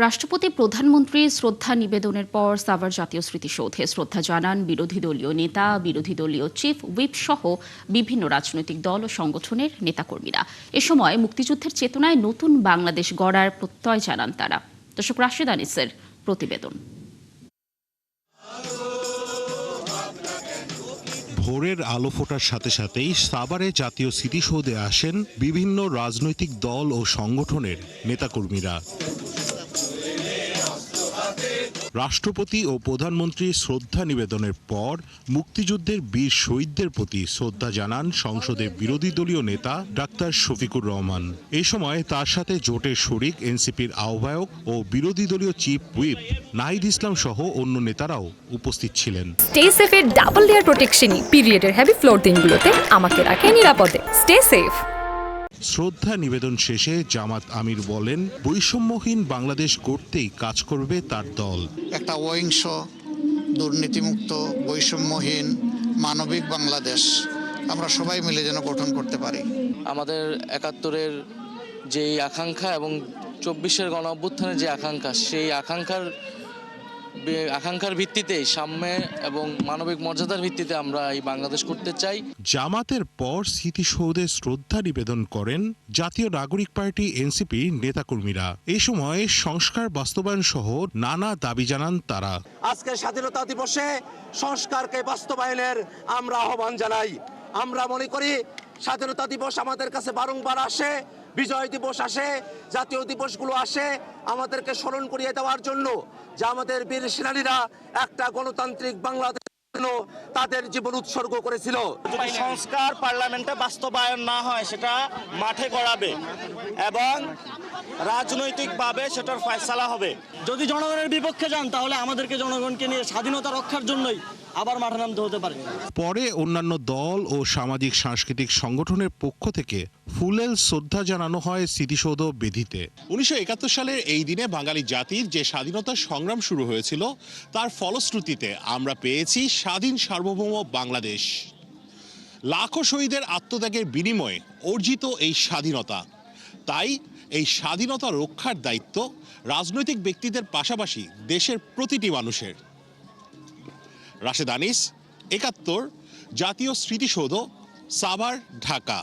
রাষ্ট্রপতি প্রধানমন্ত্রী শ্রদ্ধা নিবেদনের পর সাভার জাতীয় স্মৃতিসৌধে শ্রদ্ধা জানান বিরোধী দলীয় নেতা, বিরোধী দলীয় চিফ হুইপ সহ বিভিন্ন রাজনৈতিক দল ও সংগঠনের নেতাকর্মীরা। এ সময় মুক্তিযুদ্ধের চেতনায় নতুন বাংলাদেশ গড়ার প্রত্যয় জানান তারা। দর্শক, রাশেদ আনিসের প্রতিবেদন। ভোরের আলো ফোটার সাথে সাথেই সাভারে জাতীয় স্মৃতিসৌধে আসেন বিভিন্ন রাজনৈতিক দল ও সংগঠনের নেতাকর্মীরা। রাষ্ট্রপতি ও প্রধানমন্ত্রীর শ্রদ্ধা নিবেদনের পর মুক্তিযুদ্ধের বীর শহীদদের প্রতি শ্রদ্ধা জানান সংসদের বিরোধী দলীয় নেতা ডাক্তার শফিকুর রহমান। এই সময় তার সাথে জোটের শরিক এনসিপির আহ্বায়ক ও বিরোধী দলীয় চিফ হুইপ নাহিদ ইসলাম সহ অন্য নেতারাও উপস্থিত ছিলেন। স্টে সেফের ডাবল লেয়ার প্রোটেকশনই পিরিয়ডের হেভি ফ্লোর দিনগুলোতে আমাকে রাখে নিরাপদে। Stay safe. শ্রদ্ধা নিবেদন শেষে জামাত আমির বলেন, বৈষম্যহীন বাংলাদেশ গড়তেই কাজ করবে তার দল। একটা অহিংস, দুর্নীতিমুক্ত, বৈষম্যহীন, মানবিক বাংলাদেশ আমরা সবাই মিলে যেন গঠন করতে পারি। আমাদের ৭১-এর যেই আকাঙ্ক্ষা এবং ২৪-এর গণ অভ্যুত্থানের যে আকাঙ্ক্ষা, সেই আকাঙ্ক্ষার ভিত্তিতে সাম্য এবং মানবিক মর্যাদার ভিত্তিতে আমরা এই বাংলাদেশ করতে চাই। জামাতের পর স্মৃতিসৌধে শ্রদ্ধা নিবেদন করেন জাতীয় নাগরিক পার্টি এনসিপি নেতাকর্মীরা। এই সময় সংস্কার বাস্তবায়ন সহ নানা দাবি জানান তারা। আজকের স্বাধীনতা দিবসে সংস্কারকে বাস্তবায়নের আমরা আহ্বান জানাই। আমরা মনে করি স্বাধীনতা দিবস আমাদের কাছে বারংবার আসে, বিজয় দিবস আসে, জাতীয় দিবসগুলো আসে আমাদেরকে স্মরণ করিয়ে দেওয়ার জন্য যে আমাদের বীর সেনানীরা একটা গণতান্ত্রিক বাংলাদেশ তাদের জীবন উৎসর্গ করেছিল। যদি সংস্কার পার্লামেন্টে বাস্তবায়ন না হয় সেটা মাঠে গড়াবে এবং রাজনৈতিকভাবে সেটার ফয়সালা হবে। যদি জনগণের বিপক্ষে যান তাহলে আমাদেরকে জনগণকে নিয়ে স্বাধীনতা রক্ষার জন্যই আবার মাঠে নামতে হতে পারে। পরে অন্যান্য দল ও সামাজিক সাংস্কৃতিক সংগঠনের পক্ষ থেকে ফুলেল শ্রদ্ধা জানানো হয় স্মৃতিসৌধ বেদিতে। 1971 সালের এই দিনে বাঙালি জাতির যে স্বাধীনতা সংগ্রাম শুরু হয়েছিল তার ফলশ্রুতিতে আমরা পেয়েছি স্বাধীন সার্বভৌম বাংলাদেশ। লাখো শহীদের আত্মত্যাগের বিনিময়ে অর্জিত এই স্বাধীনতা। তাই এই স্বাধীনতা রক্ষার দায়িত্ব রাজনৈতিক ব্যক্তিদের পাশাপাশি দেশের প্রতিটি মানুষের। রাশেদ আনিস, ৭১, জাতীয় স্মৃতিসৌধ, সাভার, ঢাকা।